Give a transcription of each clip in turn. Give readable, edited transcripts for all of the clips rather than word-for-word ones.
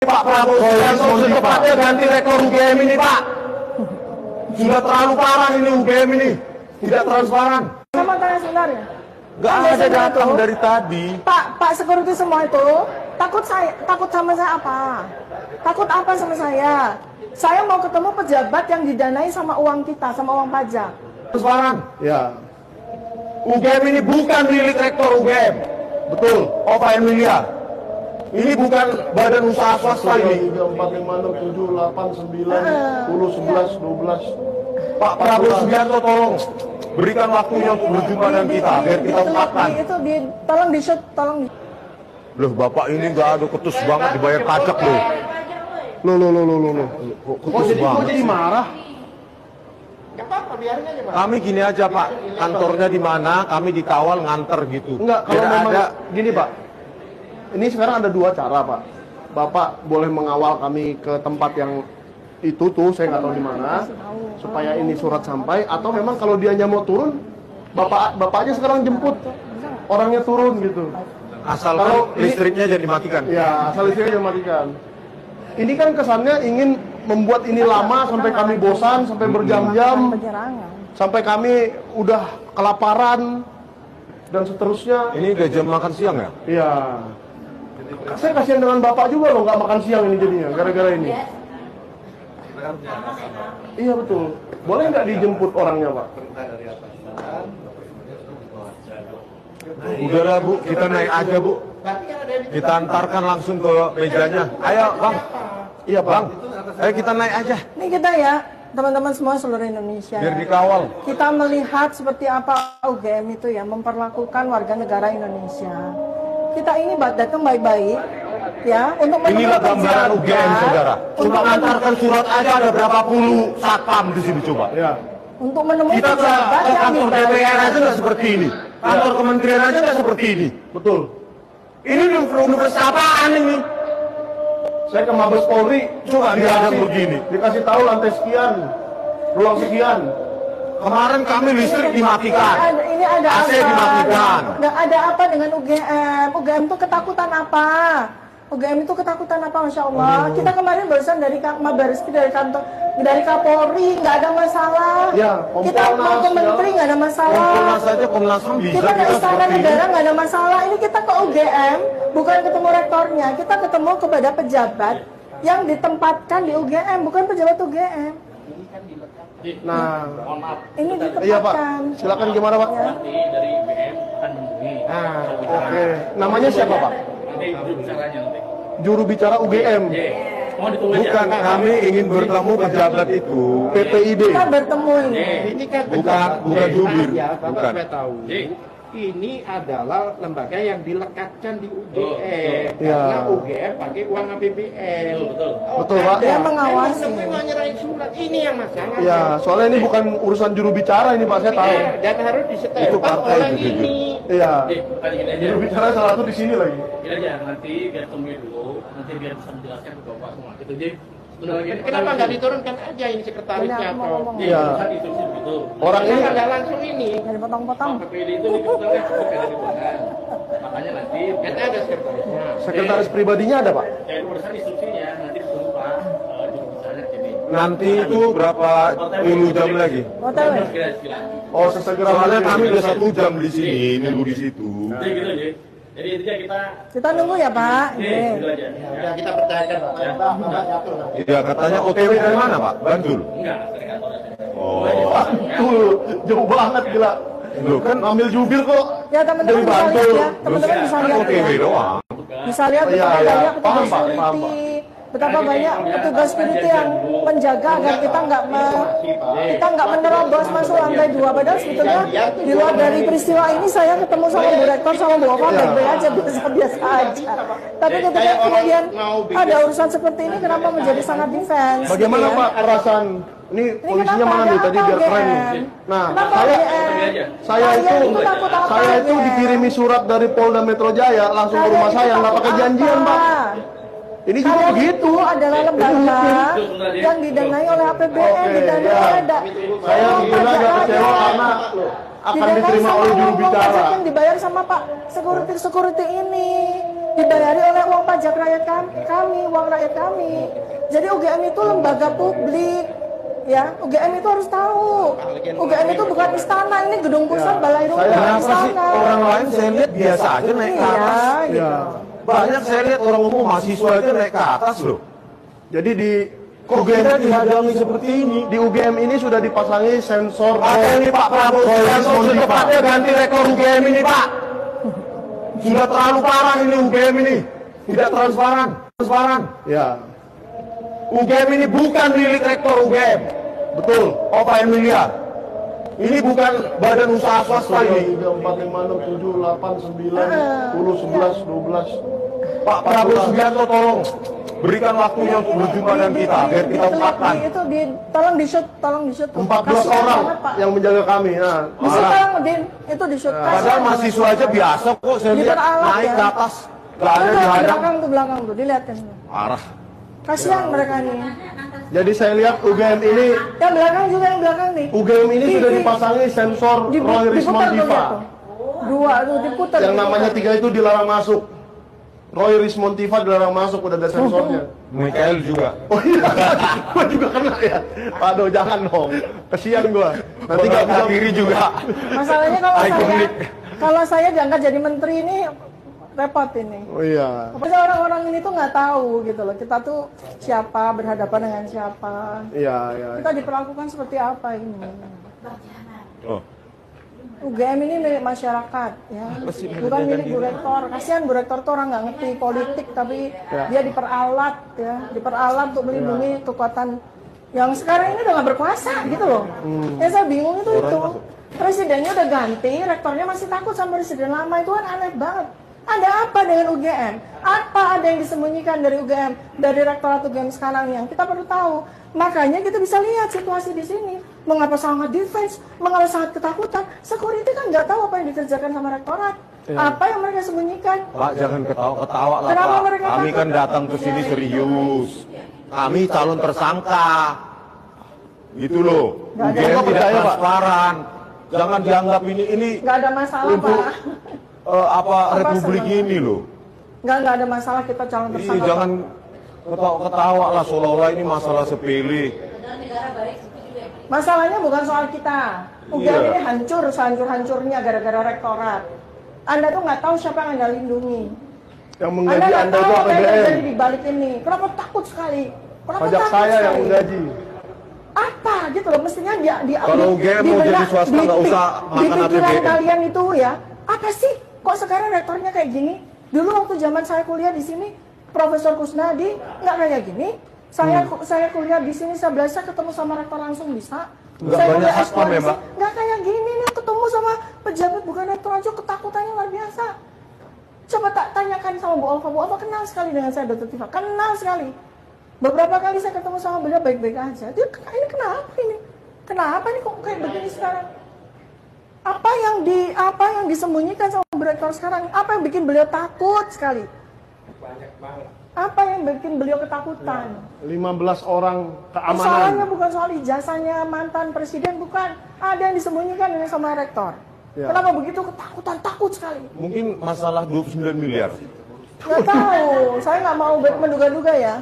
Pak Prabowo Subianto secepatnya ganti rektor UGM ini, Pak. Sudah terlalu parah ini UGM ini. Tidak transparan. Sama tanya sebenarnya. Gak ada datang dari tadi. Pak security semua itu takut sama saya apa? Takut apa sama saya? Saya mau ketemu pejabat yang didanai sama uang kita, sama uang pajak. Transparan. Ya, UGM ini bukan milik rektor UGM. Betul. Opa Emilia. Ini bukan badan usaha swasta ini. 3, 4, 5, 6, 7, 8, 9, 10, 11, 12. Pak Prabowo Subianto tolong berikan waktunya untuk berjumpa dengan kita, biar kita ungkapkan. Tolong di shoot, tolong. Loh, Bapak ini nggak ada ketus banget dibayar pajak loh. Loh. Ketus banget. Jadi marah? Kami gini aja Pak, kantornya di mana, kami dikawal nganter gitu. Enggak, kalau Biar memang ada. gini Pak. Ini sekarang ada 2 cara Pak. Bapak boleh mengawal kami ke tempat yang itu tuh, saya nggak tahu di mana, supaya ini surat sampai, atau memang kalau dianya mau turun, bapak aja sekarang jemput orangnya turun gitu. Asal Kalau listriknya jadi dimatikan. Ya, asal listriknya dimatikan. Ini kan kesannya ingin membuat ini lama sampai kami bosan, sampai berjam-jam, Penyerangan. sampai kami udah kelaparan dan seterusnya. Ini udah jam makan siang ya? Iya. Saya kasihan dengan bapak juga loh, nggak makan siang ini jadinya gara-gara ini. Iya betul. Boleh nggak dijemput orangnya Pak? Udahlah Bu, kita naik aja Bu. Kita antarkan langsung ke mejanya. Ayo Bang. Iya Pak. Bang, ayo kita naik aja. Ini kita ya, teman-teman semua seluruh Indonesia. Biar dikawal. Kita melihat seperti apa UGM itu ya memperlakukan warga negara Indonesia. Kita ini datang baik-baik ya untuk menemui Inilah gambaran pejabat, UGM saudara. Coba untuk antarkan surat aja ada berapa puluh satpam di sini coba. Ya. untuk menemui Kita ke pejabat yang kantor dibayar. DPR aja nggak seperti ini. Kantor kementerian aja nggak seperti ini. Betul. Ini universitas apaan ini? Saya ke Mabes Polri, Coba dia ada begini. dikasih tahu lantai sekian, ruang sekian. Kemarin kami listrik dimatikan. Ini ada AC apa? dimatikan. Nggak ada apa dengan UGM? UGM itu ketakutan apa? UGM itu ketakutan apa, Masya Allah. Kita kemarin barusan dari Mabarizki, dari kantor, dari Kapolri, nggak ada masalah. Ya, Kita mau ke Menteri, nggak ada masalah. Komnas saja Komnas HAM bisa Kita ke Istana seperti ini. Negara nggak ada masalah. Ini kita ke UGM, bukan ketemu rektornya. Kita ketemu kepada pejabat yang ditempatkan di UGM, bukan pejabat UGM. Nah, Ini ditempatkan. iya Pak. Silakan gimana Pak? Ya. Nanti dari BM akan menghubungi. Ah, oke. Namanya siapa Pak? Nanti juru bicaranya nanti. Juru bicara UGM, Mau ditunggu aja. Bukan, kami ingin bertemu pejabat itu. PPID. Kita bertemu ini. Ini kan Bukan jubir. ya, Bapak Bukan. supaya tahu. Ini adalah lembaga yang dilekatkan di UGM Ya. karena UGM pakai uang APBN. Betul. Betul, Pak. Dia mengawasi. Mau nyerahin surat ini yang masalah. Ya, soalnya ini bukan urusan juru bicara ini Pak, saya tahu. Iya, dan harus disetelkan Itu partai orang itu, ini. Iya. Bukan gini aja. Juru bicara salah satu di sini lagi. Gini aja, nanti biar temui dulu, nanti biar bisa menjelaskan ke Bapak semua. Gitu jadi. Kenapa nggak diturunkan aja ini sekretarisnya Benar, mau atau ngomong. Iya. Kan instruksi begitu. Orang ini nggak langsung ini? Nggak dipotong-potong. PPD itu dikeputarkan bukan dari bukan. Makanya nanti Kan ada sekretarisnya. sekretaris pribadinya ada Pak? itu urusan instruksinya nanti ditunggu Pak juru bicaranya sini. Nanti itu berapa puluh jam lagi? OTW. Kira-kira. Oh, sesegera Soalnya mungkin. kami udah 1 jam di sini, nunggu di situ. Jadi gitu aja. Jadi intinya kita Kita nunggu ya Pak. gitu aja. Ya, kita percayakan Pak. Iya, katanya OTW dari mana Pak? Bantul. Enggak, dari kantor aja. Oh, Tuh, jauh banget gila. loh kan Ambil jubir kok. Ya teman-teman Dari bisa lihat Bantul. ya. Teman-teman bisa kan lihat OTW ya. doang. Bisa lihat Iya, betapa iya. banyak Paham, petugas Pak, paham, security, betapa banyak petugas security yang menjaga agar kita nggak menerobos masuk lantai 2. Padahal sebetulnya di luar dari peristiwa ini saya ketemu sama Bu Rektor sama Bu Opa baik-baik aja, biasa-biasa aja. Tapi ketika kemudian ada urusan seperti ini, kenapa menjadi sangat defense? Bagaimana gitu ya? Pak perasaan? Ini polisinya kenapa? mana nih Ada tadi apa, biar keren nih. UGM? Nah, Kenapa saya UGM? saya itu takut apa, saya itu UGM? dikirimi surat dari Polda Metro Jaya langsung ke rumah saya nggak pakai janjian Pak. Ini juga Kalian begitu. itu adalah lembaga yang didanai oleh APBN, Oke, didanai ya. oleh Saya mungkin agak kecewa karena akan diterima oleh juru bicara. yang dibayar sama Pak security ini. dibayari oleh uang pajak rakyat kami, uang rakyat kami. Jadi UGM itu lembaga publik, ya. UGM itu harus tahu. UGM itu bukan istana, ini gedung pusat balai rumah Kenapa sih istana. orang lain saya lihat biasa aja naik ke atas. Iya, gitu. Banyak saya lihat orang umum mahasiswa aja naik ke atas loh. Jadi di Kok kita dihadangi seperti ini? di UGM ini sudah dipasangi sensor Pakai ini Pak Prabowo secepatnya ganti rekor UGM ini Pak. Sudah terlalu parah ini UGM ini. Tidak transparan. Ya, UGM ini bukan milik rektor UGM. Betul, Pak Emilia. Ini bukan badan usaha swasta ini. 3, 4, 5, 6, 7, 8, 9, 10, 11, 12. Pak Prabowo Subianto tolong berikan waktunya untuk berjumpa dengan kita biar kita ungkapkan. Itu tolong di-shoot. 14 Kasihan orang banget, Pak. yang menjaga kami. Nah, Di-shoot tolong, Din. Itu di-shoot. Padahal mahasiswa aja biasa kok saya lihat Diperalat, naik ya. ke atas. Gak ada Itu dihadang. belakang tuh, dilihatin. Parah. Kasihan mereka ini. jadi saya lihat UGM ini Yang belakang nih. UGM ini sudah dipasangi sensor Roy Risman Diputar tuh, Diva. lihat tuh. Dua tuh diputar. Yang namanya 3 itu dilarang masuk. Roy Risman Diva dilarang masuk, udah ada sensornya. Mikael juga. Oh iya, gua juga kena ya. Aduh, jangan dong. Kesian gua. Nanti gak bisa diri juga. Masalahnya kalau saya diangkat jadi menteri ini repot ini. Oh iya. Pokoknya orang-orang ini tuh nggak tahu gitu loh. Kita tuh siapa, berhadapan dengan siapa. Iya, iya. Kita diperlakukan seperti apa ini. Oh. UGM ini milik masyarakat, ya. Bukan milik Bu Rektor. Kasihan Bu Rektor tuh orang nggak ngerti politik, tapi dia diperalat, ya. Diperalat untuk melindungi kekuatan yang sekarang ini udah nggak berkuasa, gitu loh. Yang saya bingung itu. Presidennya udah ganti, rektornya masih takut sama presiden lama, itu kan aneh banget. Ada apa dengan UGM? Apa ada yang disembunyikan dari UGM, dari rektorat UGM sekarang yang kita perlu tahu? Makanya kita bisa lihat situasi di sini. Mengapa sangat defense? Mengapa sangat ketakutan? Security kan nggak tahu apa yang dikerjakan sama rektorat. Apa yang mereka sembunyikan? Pak jangan ketawa lah Kenapa Pak. mereka Kami takut? kan datang ke sini serius. Kami calon tersangka. Gitu loh. Nggak ada. UGM tidak Percaya, Pak? transparan. Jangan dianggap ini Nggak ada masalah, untuk Pak. apa republik ini loh. Nggak ada masalah kita calon Ih, tersangka. jangan ketawa lah seolah-olah ini masalah sepele. Masalahnya bukan soal kita. UGM ini hancur, sehancur-hancurnya gara-gara rektorat. Anda tuh nggak tahu siapa yang Anda lindungi. Yang Anda menggaji nggak Anda tahu itu apa yang terjadi APBN. di balik ini. Kenapa takut sekali? Kenapa Pajak takut saya yang sekali? menggaji. Apa gitu loh, mestinya Kalau UGM mau jadi swasta nggak usah di makan pikiran APBN. kalian itu ya, apa sih kok sekarang rektornya kayak gini? Dulu waktu zaman saya kuliah di sini, Profesor Kusnadi nggak kayak gini. Saya kuliah di sini, saya belajar ketemu sama rektor langsung bisa. Nggak Saya banyak kuliah satpam ya, eksplorasi, Mbak? nggak kayak gini nih, ketemu sama pejabat bukan rektor aja ketakutannya luar biasa. Coba tak tanyakan sama Bu Alfa kenal sekali dengan saya, Dr. Tifa, kenal sekali. Beberapa kali saya ketemu sama beliau baik-baik aja. Dia ini kenapa ini? Kenapa nih kok kayak begini sekarang? Apa yang disembunyikan sama Bu Rektor sekarang? Apa yang bikin beliau takut sekali? Banyak banget. Apa yang bikin beliau ketakutan? 15 orang Soalnya keamanan. bukan soal ijazahnya mantan presiden, bukan. Ada yang disembunyikan ini sama rektor. Ya. Kenapa begitu ketakutan, takut sekali? Mungkin masalah 29 miliar. Nggak tahu, saya nggak mau menduga-duga ya.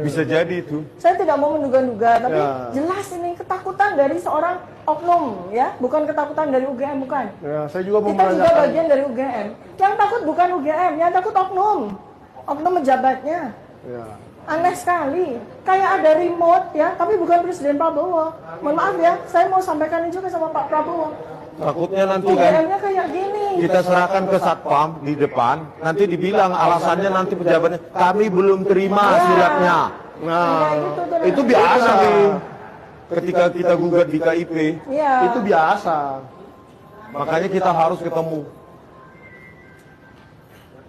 Bisa jadi itu. Saya tidak mau menduga-duga, tapi Ya. jelas ini ketakutan dari seorang oknum, ya, bukan ketakutan dari UGM, bukan. Ya, saya juga mau Kita juga menanyakan. bagian dari UGM. Yang takut bukan UGM, yang takut oknum pejabatnya. Ya. Aneh sekali, kayak ada remote ya, tapi bukan Presiden Prabowo. Mohon maaf ya, saya mau sampaikan juga sama Pak Prabowo. Takutnya nanti kan UGM-nya kayak gini. kita serahkan ke satpam di depan, nanti dibilang alasannya nanti pejabatnya kami belum terima suratnya. Nah, Kayak gitu tuh, itu Nah. biasa. Nanti ketika kita gugat di KIP, Iya. Itu biasa. makanya kita harus ketemu.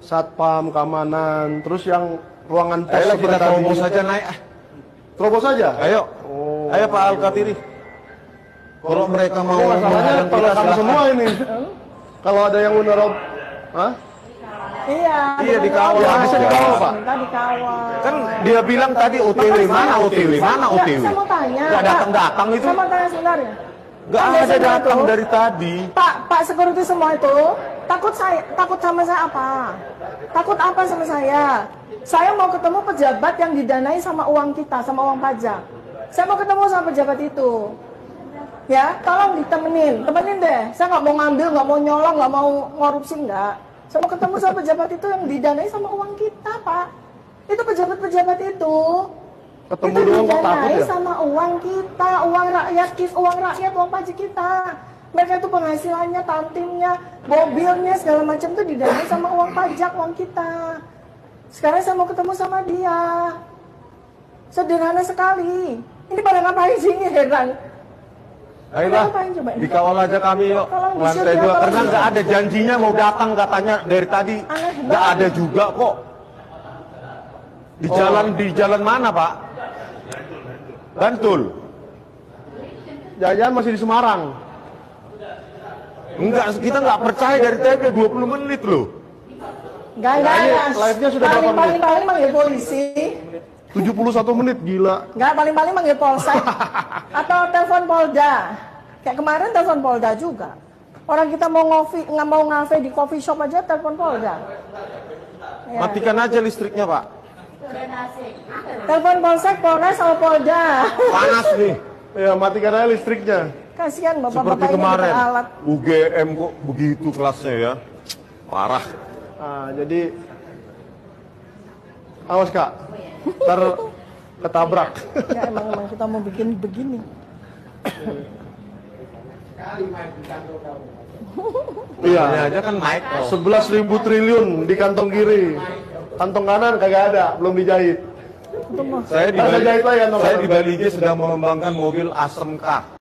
Satpam, keamanan, terus yang ruangan pos Ayolah kita seperti tadi. terobos saja naik. Terobos saja? Ayo, Oh. ayo Pak Al-Katiri. Kalau mereka mau Ini masalahnya menghadang kita terekam silakan. semua ini. Kalau ada yang menerob, hah? Iya. Iya, dikawal. Ya, bisa dikawal, Pak. Minta dikawal. Kan dia bilang tadi OTW, mana OTW, mana Nggak, OTW? saya mau tanya. Nggak Pak. datang-datang itu. Saya mau tanya sebentar ya. Nggak Kan ada biasanya datang tuh, dari tadi. Pak security semua itu, takut sama saya apa? Takut apa sama saya? Saya mau ketemu pejabat yang didanai sama uang kita, sama uang pajak. Saya mau ketemu sama pejabat itu. Ya, tolong temenin deh. Saya nggak mau ngambil, nggak mau nyolong, nggak mau korupsi, nggak. Saya mau ketemu sama pejabat itu yang didanai sama uang kita, Pak. Itu pejabat-pejabat itu. Ketemu Itu doang kok takut didanai ya? sama uang kita, uang rakyat, uang pajak kita. Mereka itu penghasilannya, tantimnya, mobilnya, segala macam itu didanai sama uang pajak, uang kita. Sekarang saya mau ketemu sama dia. Sederhana sekali. Ini pada ngapain sih, ini heran. Ayolah, Ngapain coba ini? dikawal aja kami yuk. Tolong Lantai di-shoot 2 ya, karena tolong. nggak ada janjinya mau datang katanya dari tadi. Aneh Nggak banget. ada juga kok. Di jalan mana Pak? Bantul. Jangan masih di Semarang. Enggak, kita nggak percaya dari TP 20 menit loh. Enggak. Ini live-nya sudah berapa menit? Paling manggil polisi. 71 menit, gila. Enggak, paling manggil polsek. Atau telepon Polda. Kayak kemarin telepon Polda juga. Orang kita mau ngafe di coffee shop aja telepon Polda. Ya. Matikan aja listriknya Pak. Telepon polsek, Polres, sama Polda. Panas nih. Ya, matikan aja listriknya. Kasihan Seperti bapak-bapak ini kemarin. pakai alat. UGM kok begitu kelasnya ya. Parah. Nah, jadi awas Kak, ntar ketabrak. Ya emang kita mau bikin begini. Iya, Ini aja kan naik. 11.000 triliun di kantong kiri, kantong kanan kagak ada, belum dijahit. Saya di Ada jahit lah ya, Bali G sedang mengembangkan mobil ASMK.